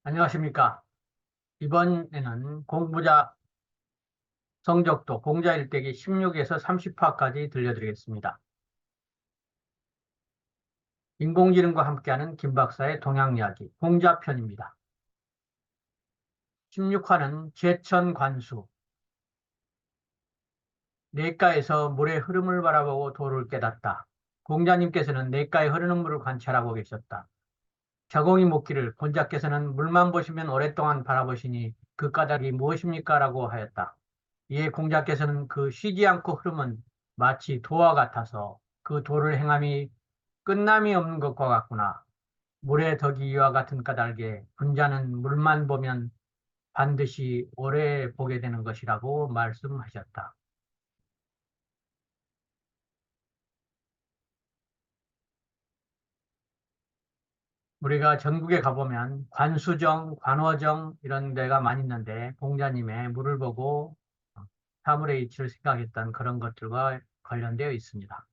안녕하십니까. 이번에는 공부자 성적도 공자 일대기 16에서 30화까지 들려드리겠습니다. 인공지능과 함께하는 김 박사의 동양이야기 공자편입니다. 16화는 제천관수, 냇가에서 물의 흐름을 바라보고 도를 깨닫다. 공자님께서는 냇가에 흐르는 물을 관찰하고 계셨다. 자공이 묻기를 공자께서는 물만 보시면 오랫동안 바라보시니 그 까닭이 무엇입니까? 라고 하였다. 이에 공자께서는 그 쉬지 않고 흐름은 마치 도와 같아서 그 도를 행함이 끝남이 없는 것과 같구나. 물의 덕이 이와 같은 까닭에 분자는 물만 보면 반드시 오래 보게 되는 것이라고 말씀하셨다. 우리가 전국에 가보면 관수정, 관어정 이런 데가 많이 있는데 공자님의 물을 보고 사물의 이치를 생각했던 그런 것들과 관련되어 있습니다.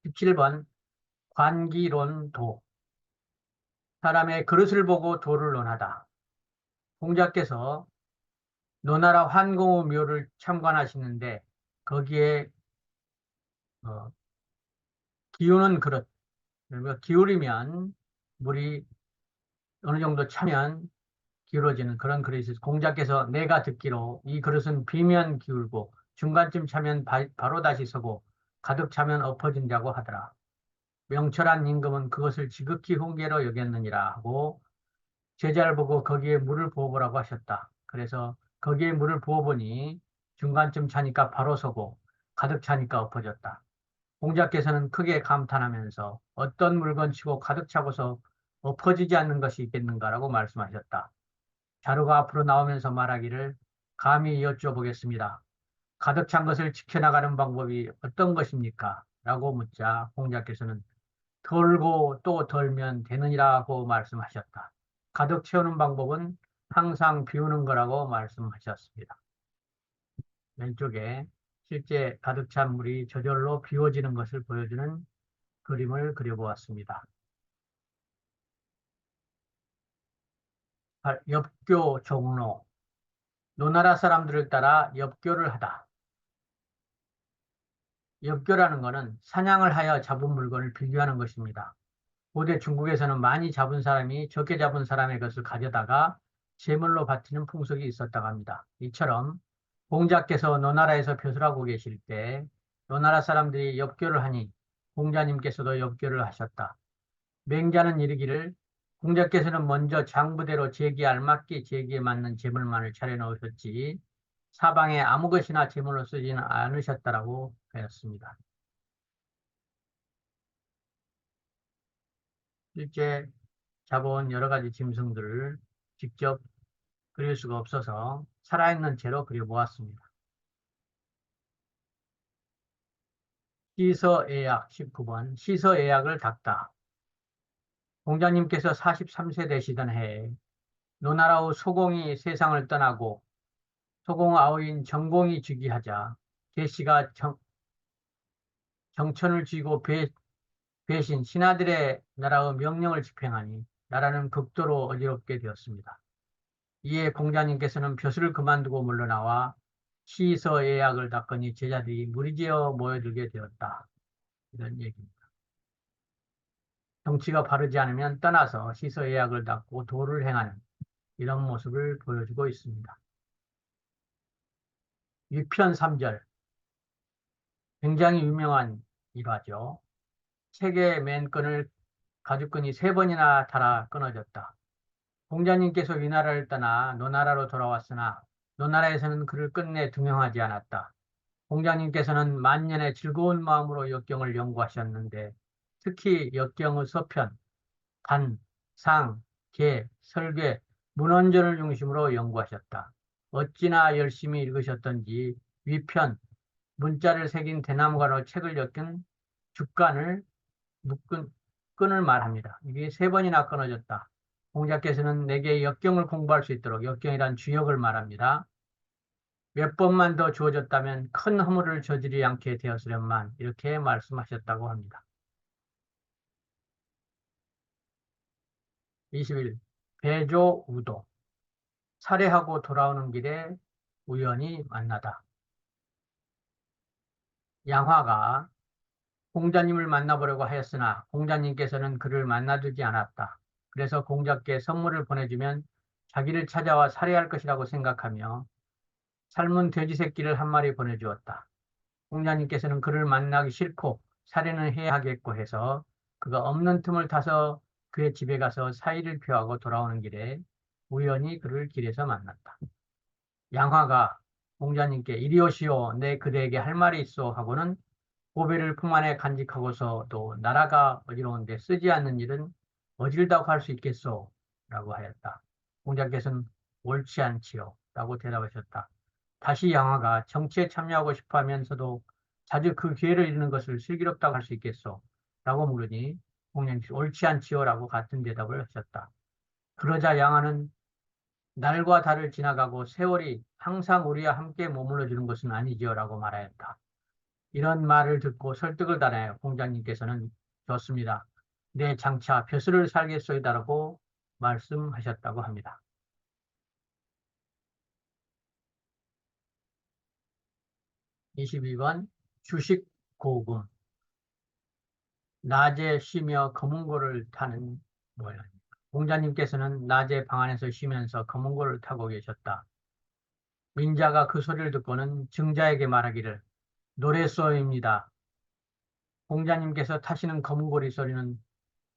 17번 관기론도 사람의 그릇을 보고 도를 논하다. 공자께서 노나라 환공의 묘를 참관하시는데 거기에 어, 기우는 그릇, 그러니까 기울이면 물이 어느 정도 차면 기울어지는 그런 그릇이 있어요. 공자께서 내가 듣기로 이 그릇은 비면 기울고 중간쯤 차면 바로 다시 서고 가득 차면 엎어진다고 하더라. 명철한 임금은 그것을 지극히 훈계로 여겼느니라 하고 제자를 보고 거기에 물을 부어보라고 하셨다. 그래서 거기에 물을 부어보니 중간쯤 차니까 바로 서고 가득 차니까 엎어졌다. 공자께서는 크게 감탄하면서 어떤 물건치고 가득 차고서 엎어지지 않는 것이 있겠는가라고 말씀하셨다. 자루가 앞으로 나오면서 말하기를 감히 여쭤보겠습니다. 가득 찬 것을 지켜나가는 방법이 어떤 것입니까? 라고 묻자 공자께서는 덜고 또 덜면 되느니라고 말씀하셨다. 가득 채우는 방법은 항상 비우는 거라고 말씀하셨습니다. 왼쪽에 실제 가득 찬 물이 저절로 비워지는 것을 보여주는 그림을 그려보았습니다. 엽교 종로, 노나라 사람들을 따라 엽교를 하다. 엽교라는 것은 사냥을 하여 잡은 물건을 비교하는 것입니다. 고대 중국에서는 많이 잡은 사람이 적게 잡은 사람의 것을 가져다가 제물로 바치는 풍속이 있었다고 합니다. 이처럼 공자께서 노나라에서 벼슬하고 계실 때 노나라 사람들이 엽교를 하니 공자님께서도 엽교를 하셨다. 맹자는 이르기를 공자께서는 먼저 장부대로 제기에 알맞게 제기에 맞는 제물만을 차려놓으셨지 사방에 아무 것이나 제물로 쓰지는 않으셨다라고 하였습니다. 실제 잡아온 여러 가지 짐승들을 직접 그릴 수가 없어서 살아있는 채로 그려 모았습니다. 시서애약 19번 시서애약을 닦다. 공자님께서 43세 되시던 해에 노나라의 소공이 세상을 떠나고 소공 아우인 정공이 즉위하자 계씨가 정천을 쥐고 배신 신하들의 나라의 명령을 집행하니 나라는 극도로 어지럽게 되었습니다. 이에 공자님께서는 벼슬을 그만두고 물러나와 시서예약을 닦으니 제자들이 무리지어 모여들게 되었다. 이런 얘기입니다. 정치가 바르지 않으면 떠나서 시서예약을 닦고 도를 행하는 이런 모습을 보여주고 있습니다. 위편 3절 굉장히 유명한 일화죠. 책의 맨끈을 가죽끈이 3번이나 달아 끊어졌다. 공자님께서 위나라를 떠나 노나라로 돌아왔으나 노나라에서는 그를 끝내 등용하지 않았다. 공자님께서는 만년의 즐거운 마음으로 역경을 연구하셨는데 특히 역경의 서편, 단, 상, 계, 설계, 문헌전을 중심으로 연구하셨다. 어찌나 열심히 읽으셨던지 위편, 문자를 새긴 대나무가로 책을 엮은 죽간을 묶은 끈을 말합니다. 이게 3번이나 끊어졌다. 공자께서는 내게 역경을 공부할 수 있도록 역경이란 주역을 말합니다. 몇 번만 더 주어졌다면 큰 허물을 저지르지 않게 되었으련만 이렇게 말씀하셨다고 합니다. 20일 배조 우도. 살해하고 돌아오는 길에 우연히 만나다. 양화가 공자님을 만나보려고 하였으나 공자님께서는 그를 만나주지 않았다. 그래서 공자께 선물을 보내주면 자기를 찾아와 살해할 것이라고 생각하며 삶은 돼지 새끼를 한 마리 보내주었다. 공자님께서는 그를 만나기 싫고 살해는 해야 하겠고 해서 그가 없는 틈을 타서 그의 집에 가서 사의를 표하고 돌아오는 길에 우연히 그를 길에서 만났다. 양화가 공자님께 이리 오시오 내 그대에게 할 말이 있어 하고는 고배를 품 안에 간직하고서도 나라가 어지러운데 쓰지 않는 일은 어질다고 할 수 있겠소? 라고 하였다. 공자께서는 옳지 않지요. 라고 대답하셨다. 다시 양화가 정치에 참여하고 싶어 하면서도 자주 그 기회를 잃는 것을 슬기롭다고 할 수 있겠소? 라고 물으니 공자님께서 옳지 않지요. 라고 같은 대답을 하셨다. 그러자 양화는 날과 달을 지나가고 세월이 항상 우리와 함께 머물러 주는 것은 아니지요. 라고 말하였다. 이런 말을 듣고 설득을 당하여 공자님께서는 좋습니다. 내 장차 벼슬을 살겠소이다라고 말씀하셨다고 합니다. 22번 주식고금. 낮에 쉬며 검은고를 타는 모양입니다. 공자님께서는 낮에 방 안에서 쉬면서 검은고를 타고 계셨다. 민자가 그 소리를 듣고는 증자에게 말하기를 노래소입니다. 공자님께서 타시는 검은고리 소리는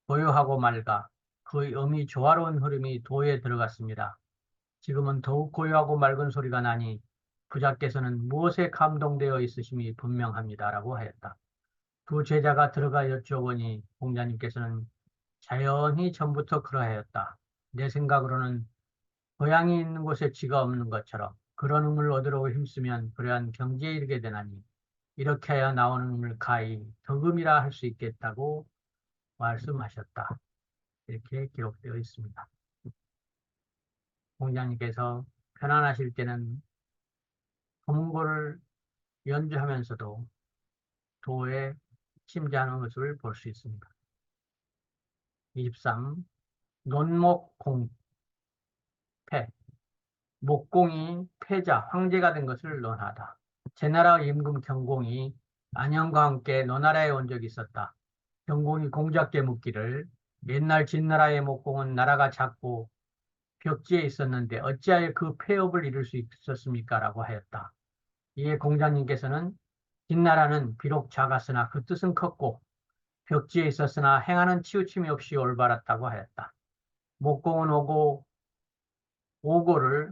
고요하고 맑아 그의 음이 조화로운 흐름이 도에 들어갔습니다. 지금은 더욱 고요하고 맑은 소리가 나니 부자께서는 무엇에 감동되어 있으심이 분명합니다라고 하였다. 두 제자가 들어가 여쭈어보니 공자님께서는 자연히 전부터 그러하였다. 내 생각으로는 고향이 있는 곳에 쥐가 없는 것처럼 그런 음을 얻으려고 힘쓰면 그러한 경지에 이르게 되나니 이렇게 해야 나오는 음을 가히 덕음이라 할 수 있겠다고 말씀하셨다. 이렇게 기록되어 있습니다. 공자님께서 편안하실 때는 검은고를 연주하면서도 도에 침자하는 것을 볼 수 있습니다. 23. 논목공패. 목공이 패자, 황제가 된 것을 논하다. 제나라 임금 경공이 안영과 함께 노나라에 온 적이 있었다. 경공이 공자께 묻기를 옛날 진나라의 목공은 나라가 작고 벽지에 있었는데 어찌하여 그 폐업을 이룰 수 있었습니까? 라고 하였다. 이에 공자님께서는 진나라는 비록 작았으나 그 뜻은 컸고 벽지에 있었으나 행하는 치우침이 없이 올바랐다고 하였다. 목공은 오고를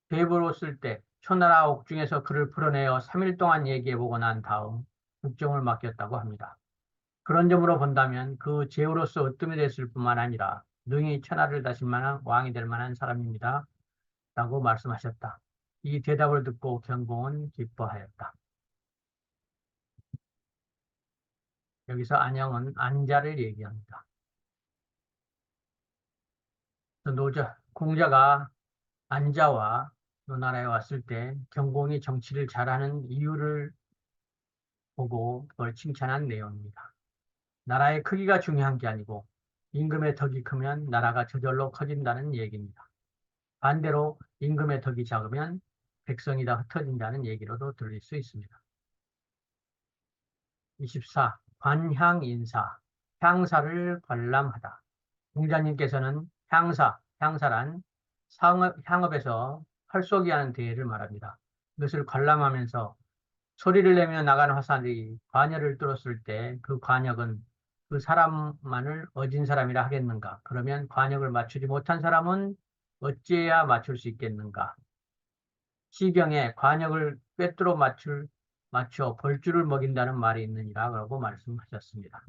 대부로 쓸 때 초나라 옥중에서 그를 풀어내어 3일 동안 얘기해보고 난 다음 국정을 맡겼다고 합니다. 그런 점으로 본다면 그 제후로서 으뜸이 됐을 뿐만 아니라 능히 천하를 다실 만한 왕이 될 만한 사람입니다. 라고 말씀하셨다. 이 대답을 듣고 경공은 기뻐하였다. 여기서 안영은 안자를 얘기합니다. 공자가 안자와 노나라에 왔을 때 경공이 정치를 잘하는 이유를 보고 그걸 칭찬한 내용입니다. 나라의 크기가 중요한 게 아니고 임금의 덕이 크면 나라가 저절로 커진다는 얘기입니다. 반대로 임금의 덕이 작으면 백성이 다 흩어진다는 얘기로도 들릴 수 있습니다. 24. 관향인사. 향사를 관람하다. 공자님께서는 향사란 향업에서 활쏘기 하는 대회를 말합니다. 이것을 관람하면서 소리를 내며 나가는 화살이 관역을 뚫었을 때 그 관역은 그 사람만을 어진 사람이라 하겠는가? 그러면 관역을 맞추지 못한 사람은 어찌해야 맞출 수 있겠는가? 시경에 관역을 꿰뚫어 맞춰 벌주를 먹인다는 말이 있느니라고 말씀하셨습니다.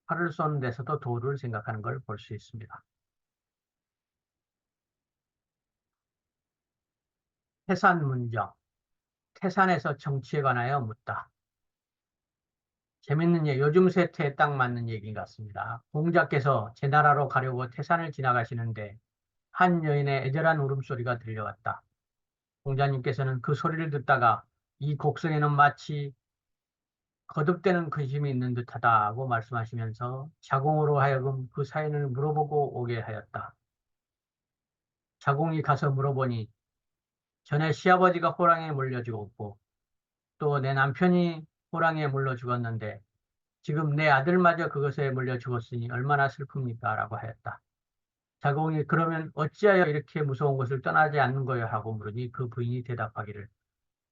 활을 쏘는 데서도 도를 생각하는 걸 볼 수 있습니다. 태산문정. 태산에서 정치에 관하여 묻다. 재밌는 얘기, 요즘 세태에 딱 맞는 얘기 같습니다. 공자께서 제 나라로 가려고 태산을 지나가시는데 한 여인의 애절한 울음소리가 들려왔다. 공자님께서는 그 소리를 듣다가 이 곡성에는 마치 거듭되는 근심이 있는 듯하다고 말씀하시면서 자공으로 하여금 그 사연을 물어보고 오게 하였다. 자공이 가서 물어보니 전에 시아버지가 호랑이에 물려 죽었고 또 내 남편이 호랑이에 물려 죽었는데 지금 내 아들마저 그것에 물려 죽었으니 얼마나 슬픕니까? 라고 하였다. 자공이 그러면 어찌하여 이렇게 무서운 곳을 떠나지 않는 거요? 하고 물으니 그 부인이 대답하기를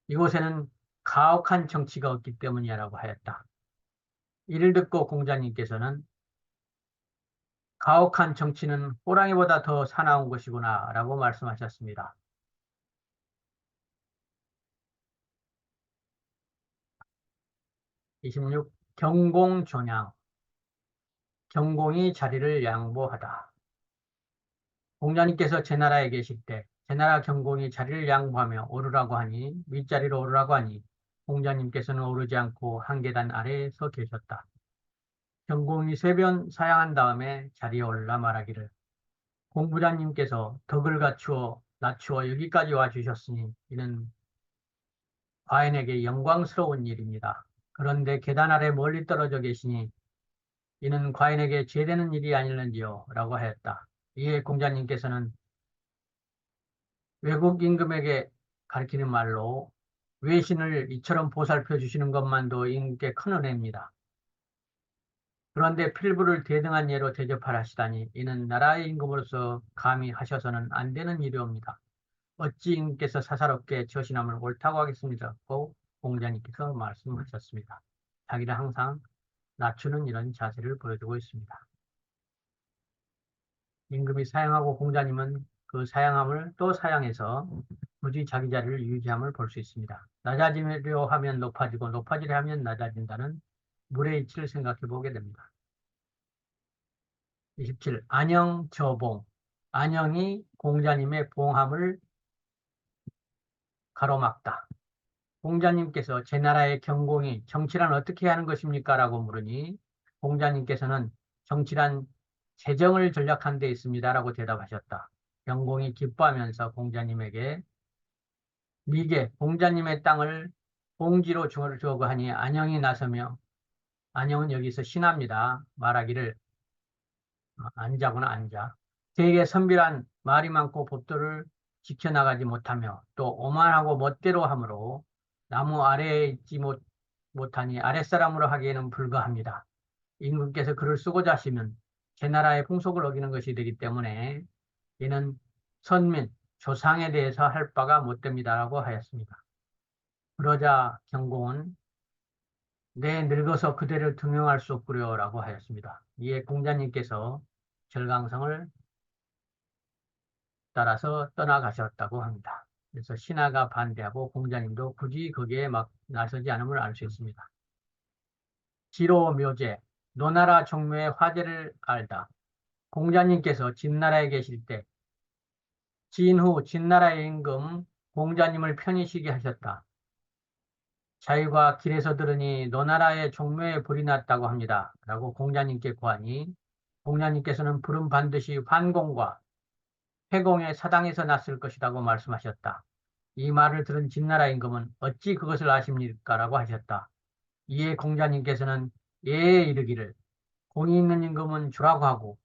이곳에는 가혹한 정치가 없기 때문이라고 하였다. 이를 듣고 공자님께서는 가혹한 정치는 호랑이보다 더 사나운 것이구나 라고 말씀하셨습니다. 26. 경공존양. 경공이 자리를 양보하다. 공자님께서 제나라에 계실 때 제나라 경공이 자리를 양보하며 오르라고 하니 윗자리로 오르라고 하니 공자님께서는 오르지 않고 한 계단 아래에 서 계셨다. 경공이 세 번 사양한 다음에 자리에 올라 말하기를 공부장님께서 덕을 낮추어 여기까지 와 주셨으니 이는 과인에게 영광스러운 일입니다. 그런데 계단 아래 멀리 떨어져 계시니 이는 과인에게 죄되는 일이 아닐는지요? 라고 하였다. 이에 공자님께서는 외국 임금에게 가르치는 말로 외신을 이처럼 보살펴 주시는 것만도 임금께 큰 은혜입니다. 그런데 필부를 대등한 예로 대접하시다니 이는 나라의 임금으로서 감히 하셔서는 안 되는 일이옵니다. 어찌 임금께서 사사롭게 저신함을 옳다고 하겠습니다. 고 공자님께서 말씀하셨습니다. 자기를 항상 낮추는 이런 자세를 보여주고 있습니다. 임금이 사양하고 공자님은 그 사양함을 또 사양해서 굳이 자기 자리를 유지함을 볼 수 있습니다. 낮아지려 하면 높아지고 높아지려 하면 낮아진다는 물의 이치를 생각해 보게 됩니다. 27. 안영 저봉. 안영이 공자님의 봉함을 가로막다. 공자님께서 제 나라의 경공이 정치란 어떻게 하는 것입니까? 라고 물으니 공자님께서는 정치란 재정을 전략한 데 있습니다. 라고 대답하셨다. 경공이 기뻐하면서 공자님에게 미개, 공자님의 땅을 공지로 주고 하니 안영이 나서며 안영은 여기서 신합니다. 말하기를 안자구나 안자. 되게 선비란 말이 많고 법도를 지켜나가지 못하며 또 오만하고 멋대로 하므로 나무 아래에 있지 못하니 아랫사람으로 하기에는 불가합니다. 임금께서 글을 쓰고자 하시면 제 나라의 풍속을 어기는 것이 되기 때문에 이는 선민, 조상에 대해서 할 바가 못됩니다라고 하였습니다. 그러자 경공은 내 늙어서 그대를 등용할 수 없구려라고 하였습니다. 이에 공자님께서 절강성을 따라서 떠나가셨다고 합니다. 그래서 신하가 반대하고 공자님도 굳이 거기에 막 나서지 않음을 알 수 있습니다. 지로 묘제, 노나라 종묘의 화제를 알다. 공자님께서 진나라에 계실 때 진후 진나라의 임금 공자님을 편히 쉬게 하셨다. 자유가 길에서 들으니 노나라의 종묘에 불이 났다고 합니다. 라고 공자님께 고하니 공자님께서는 불은 반드시 환공과 회공의 사당에서 났을 것이라고 말씀하셨다. 이 말을 들은 진나라 임금은 어찌 그것을 아십니까? 라고 하셨다. 이에 공자님께서는 예에 이르기를 공이 있는 임금은 주라고 하고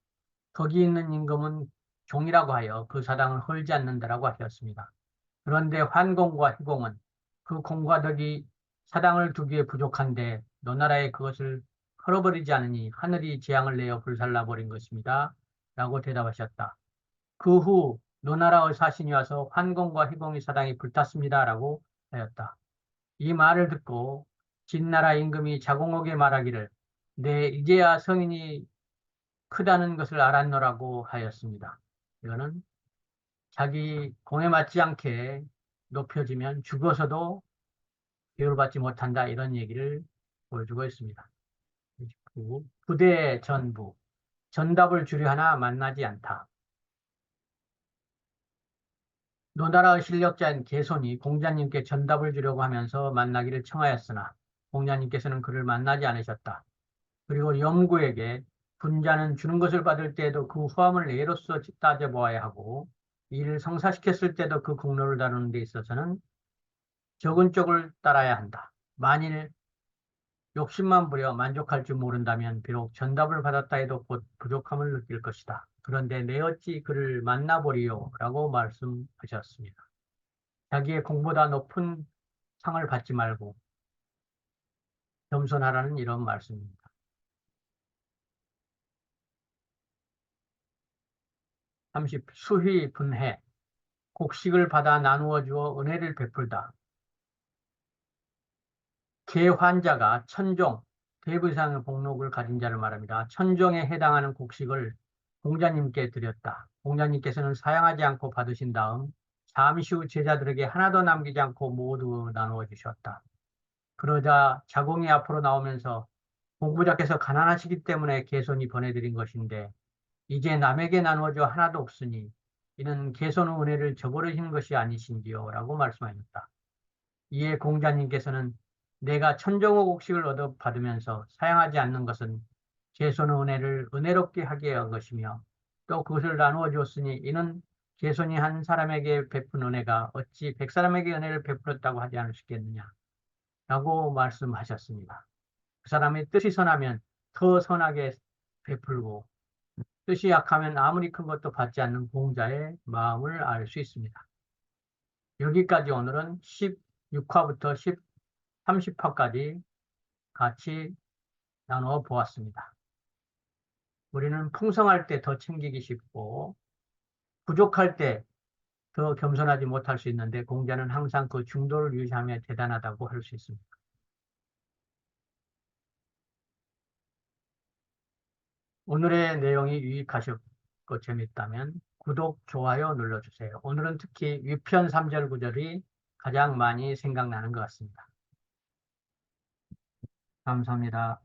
덕이 있는 임금은 종이라고 하여 그 사당을 헐지 않는다라고 하셨습니다. 그런데 환공과 희공은 그 공과 덕이 사당을 두기에 부족한데 너나라에 그것을 헐어버리지 않으니 하늘이 재앙을 내어 불살라 버린 것입니다. 라고 대답하셨다. 그 후 노나라의 사신이 와서 환공과 희공의 사당이 불탔습니다. 라고 하였다. 이 말을 듣고 진나라 임금이 자공옥에 말하기를 내 이제야 성인이 크다는 것을 알았노라고 하였습니다. 이거는 자기 공에 맞지 않게 높여지면 죽어서도 대우받지 못한다 이런 얘기를 보여주고 있습니다. 29. 부대 전부 전답을 주려 하나 만나지 않다. 노나라의 실력자인 개손이 공자님께 전답을 주려고 하면서 만나기를 청하였으나 공자님께서는 그를 만나지 않으셨다. 그리고 염구에게 군자는 주는 것을 받을 때에도 그 후함을 예로서 따져보아야 하고 이를 성사시켰을 때도 그 공로를 다루는 데 있어서는 적은 쪽을 따라야 한다. 만일 욕심만 부려 만족할 줄 모른다면 비록 전답을 받았다 해도 곧 부족함을 느낄 것이다. 그런데 내 어찌 그를 만나보리요? 라고 말씀하셨습니다. 자기의 공보다 높은 상을 받지 말고 겸손하라는 이런 말씀입니다. 30. 수희 분해. 곡식을 받아 나누어 주어 은혜를 베풀다. 계환자가 천종, 대부 이상의 복록을 가진 자를 말합니다. 천종에 해당하는 곡식을 공자님께 드렸다. 공자님께서는 사양하지 않고 받으신 다음 잠시 후 제자들에게 하나도 남기지 않고 모두 나누어 주셨다. 그러자 자공이 앞으로 나오면서 공부자께서 가난하시기 때문에 개손이 보내드린 것인데 이제 남에게 나누어줘 하나도 없으니 이는 개손의 은혜를 저버리신 것이 아니신지요? 라고 말씀하셨다. 이에 공자님께서는 내가 천정호 곡식을 얻어 받으면서 사양하지 않는 것은 개손의 은혜를 은혜롭게 하게 한 것이며 또 그것을 나누어 주었으니 이는 개손이 한 사람에게 베푼 은혜가 어찌 100사람에게 은혜를 베풀었다고 하지 않으시겠느냐? 라고 말씀하셨습니다. 그 사람의 뜻이 선하면 더 선하게 베풀고 뜻이 약하면 아무리 큰 것도 받지 않는 공자의 마음을 알 수 있습니다. 여기까지 오늘은 16화부터 30화까지 같이 나누어 보았습니다. 우리는 풍성할 때 더 챙기기 쉽고 부족할 때 더 겸손하지 못할 수 있는데 공자는 항상 그 중도를 유지하며 대단하다고 할 수 있습니다. 오늘의 내용이 유익하셨고 재밌다면 구독, 좋아요 눌러주세요. 오늘은 특히 위편 3절 구절이 가장 많이 생각나는 것 같습니다. 감사합니다.